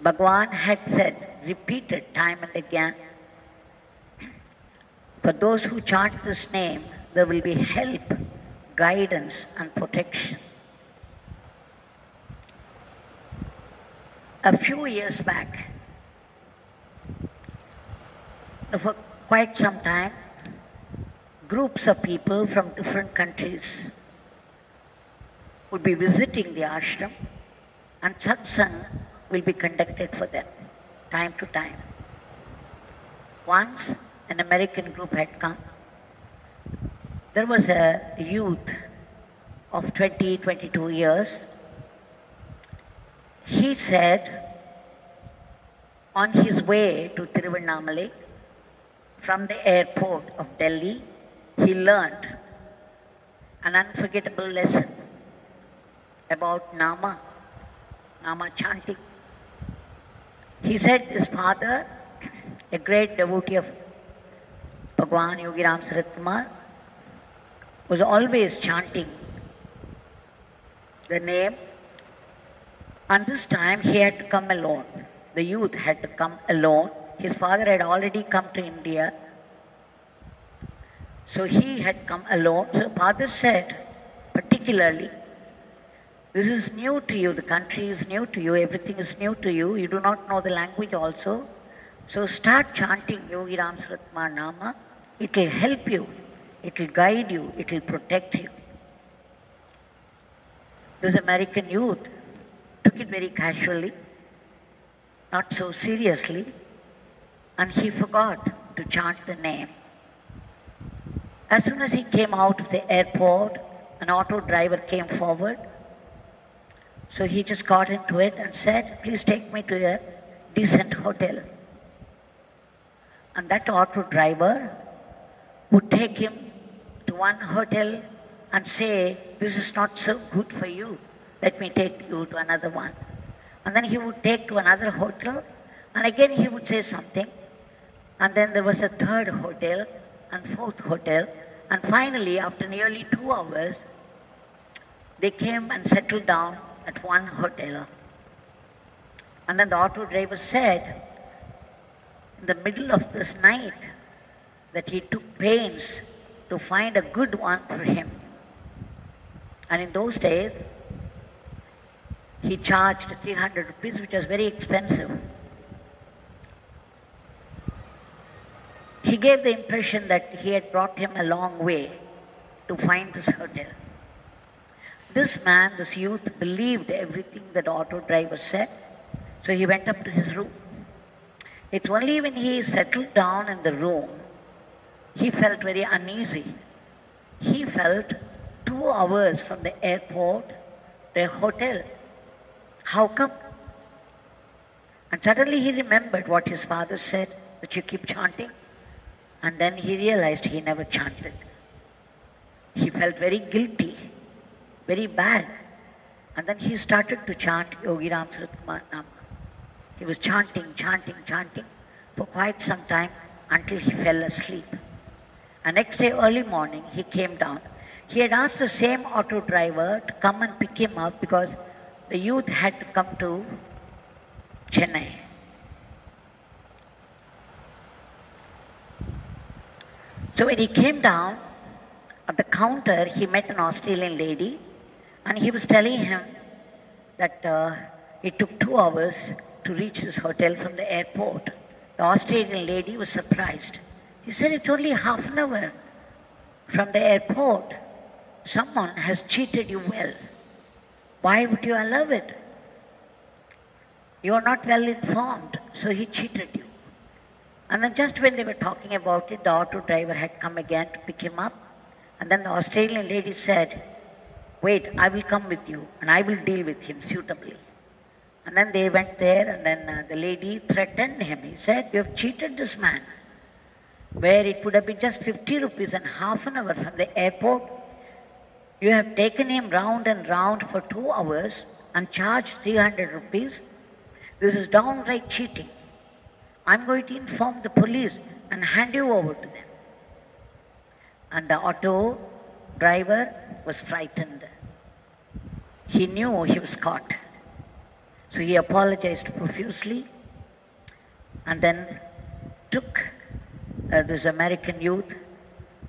Bhagavan had said, repeated time and again, for those who chant this name, there will be help, guidance and protection. A few years back, for quite some time, groups of people from different countries would be visiting the ashram, and satsang will be conducted for them, time to time. Once, an American group had come. There was a youth of 20, 22 years. He said, on his way to Tiruvannamalai, from the airport of Delhi, he learned an unforgettable lesson about Nama chanting. He said his father, a great devotee of Bhagwan Yogiram Saratkumar, was always chanting the name, and this time he had to come alone. The youth had to come alone. His father had already come to India, so he had come alone. So father said, particularly, this is new to you, the country is new to you, everything is new to you, you do not know the language also. So start chanting Yogiram Saratkumar Nama. It will help you, it will guide you, it will protect you. This American youth took it very casually, not so seriously, and he forgot to chant the name. As soon as he came out of the airport, an auto driver came forward. So he just got into it and said, please take me to a decent hotel. And that auto driver would take him to one hotel and say, this is not so good for you, let me take you to another one. And then he would take to another hotel, and again he would say something. And then there was a third hotel and fourth hotel. And finally, after nearly 2 hours, they came and settled down at one hotel. And then the auto driver said, in the middle of this night, that he took pains to find a good one for him. And in those days, he charged 300 rupees, which was very expensive. He gave the impression that he had brought him a long way to find this hotel. This man, this youth, believed everything that the auto driver said, so he went up to his room. It's only when he settled down in the room, he felt very uneasy. He felt 2 hours from the airport to a hotel. How come? And suddenly he remembered what his father said, that you keep chanting. And then he realized he never chanted. He felt very guilty, very bad. And then he started to chant Yogiram Saratkumar Nama. He was chanting for quite some time until he fell asleep. And next day early morning, he came down. He had asked the same auto driver to come and pick him up because the youth had to come to Chennai. So when he came down, at the counter, he met an Australian lady, and he was telling him that it took 2 hours to reach this hotel from the airport. The Australian lady was surprised. He said, it's only half an hour from the airport. Someone has cheated you well. Why would you allow it? You are not well informed, so he cheated you. And then just when they were talking about it, the auto driver had come again to pick him up. And then the Australian lady said, wait, I will come with you and I will deal with him suitably. And then they went there, and then the lady threatened him. He said, you have cheated this man, where it would have been just 50 rupees and half an hour from the airport. You have taken him round and round for 2 hours and charged 300 rupees. This is downright cheating. I'm going to inform the police and hand you over to them. And the auto driver was frightened. He knew he was caught. So he apologized profusely and then took this American youth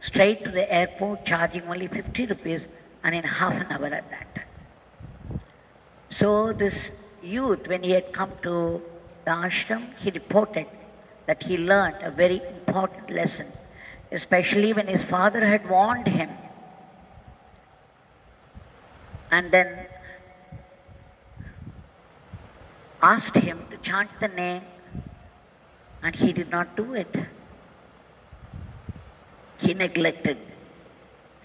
straight to the airport, charging only 50 rupees and in half an hour at that time. So this youth, when he had come to the ashram, he reported that he learned a very important lesson, especially when his father had warned him and then asked him to chant the name, and he did not do it. He neglected.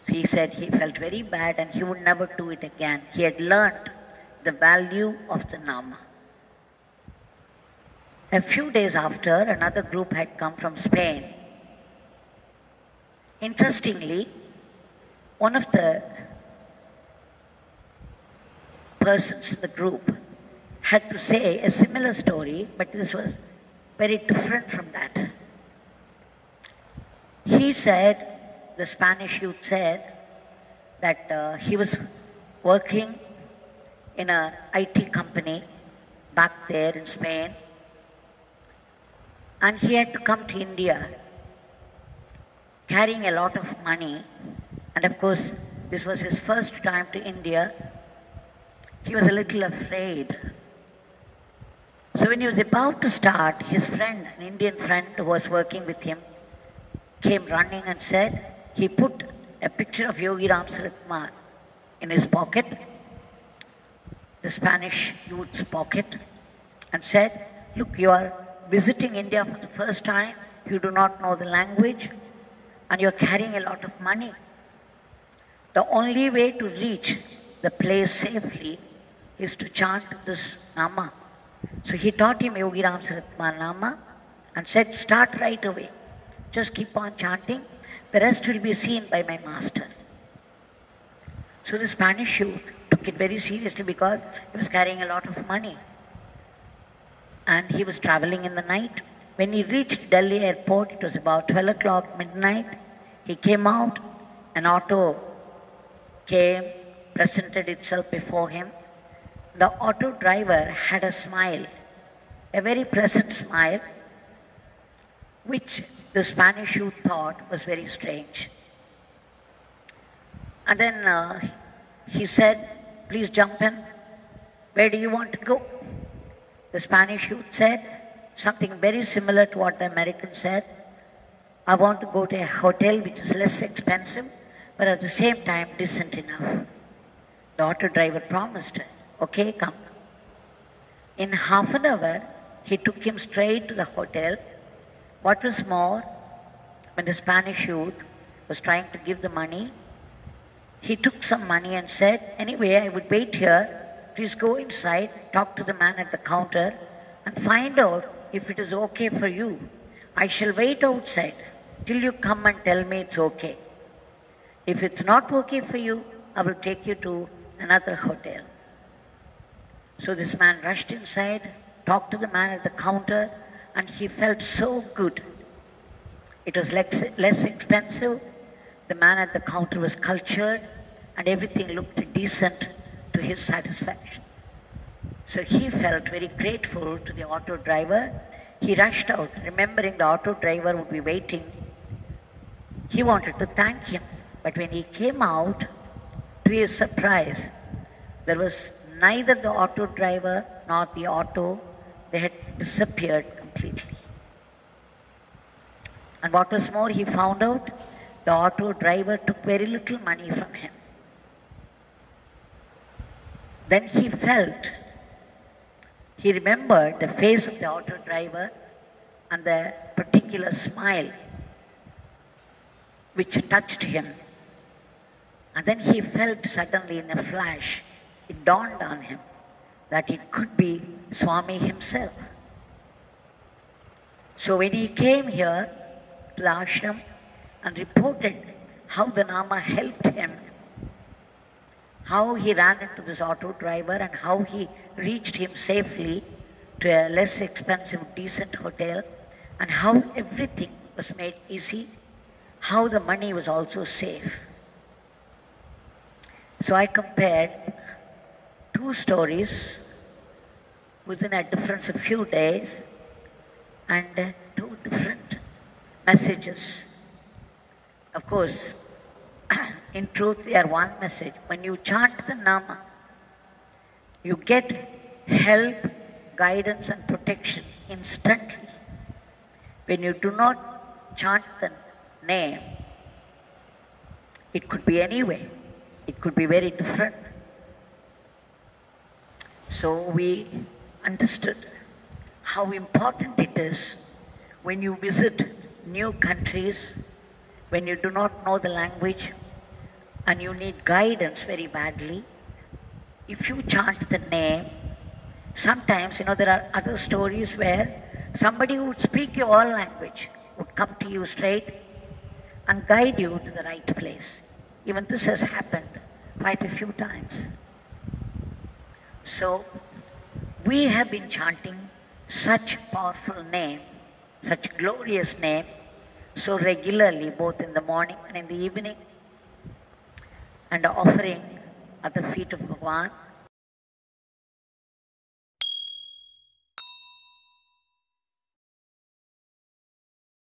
He said he felt very bad and he would never do it again. He had learned the value of the Nama. A few days after, another group had come from Spain. Interestingly, one of the persons in the group had to say a similar story, but this was very different from that. He said, the Spanish youth said, that he was working in an IT company back there in Spain, and he had to come to India carrying a lot of money, and of course this was his first time to India. He was a little afraid. So when he was about to start, his friend, an Indian friend who was working with him, came running and said, he put a picture of Yogi Ram Saratkumar in his pocket, the Spanish youth's pocket, and said, look, you are visiting India for the first time, you do not know the language, and you're carrying a lot of money. The only way to reach the place safely is to chant this Nama. So he taught him Yogi Ram Saratkumar Nama and said, start right away. Just keep on chanting. The rest will be seen by my master. So the Spanish youth took it very seriously because he was carrying a lot of money. And he was traveling in the night. When he reached Delhi airport, it was about 12 o'clock midnight. He came out, an auto came, presented itself before him. The auto driver had a smile, a very pleasant smile, which the Spanish youth thought was very strange. And then he said, please jump in. Where do you want to go? The Spanish youth said something very similar to what the American said. I want to go to a hotel which is less expensive, but at the same time decent enough. The auto driver promised, okay, come. In half an hour, he took him straight to the hotel. What was more, when the Spanish youth was trying to give the money, he took some money and said, anyway, I would wait here. Please go inside, talk to the man at the counter, and find out if it is okay for you. I shall wait outside till you come and tell me it's okay. If it's not okay for you, I will take you to another hotel. So this man rushed inside, talked to the man at the counter, and he felt so good. It was less expensive. The man at the counter was cultured, and everything looked decent to his satisfaction. So he felt very grateful to the auto driver. He rushed out, remembering the auto driver would be waiting. He wanted to thank him, but when he came out, to his surprise, there was neither the auto driver nor the auto. They had disappeared completely. And what was more, he found out the auto driver took very little money from him. Then he remembered the face of the auto driver and the particular smile which touched him. And then he felt suddenly in a flash, it dawned on him that it could be Swami himself. So when he came here to the ashram and reported how the Nama helped him, how he ran into this auto driver and how he reached him safely to a less expensive, decent hotel, and how everything was made easy, how the money was also safe. So I compared two stories within a difference of few days, and two different messages. Of course, in truth, they are one message. When you chant the Nama, you get help, guidance and protection instantly. When you do not chant the name, it could be any way. It could be very different. So we understood how important it is when you visit new countries, when you do not know the language and you need guidance very badly. If you chant the name, sometimes, there are other stories where somebody who would speak your language would come to you straight and guide you to the right place. Even this has happened quite a few times. So, we have been chanting such powerful name, such glorious name, so regularly, both in the morning and in the evening, and offering at the feet of Bhagavan.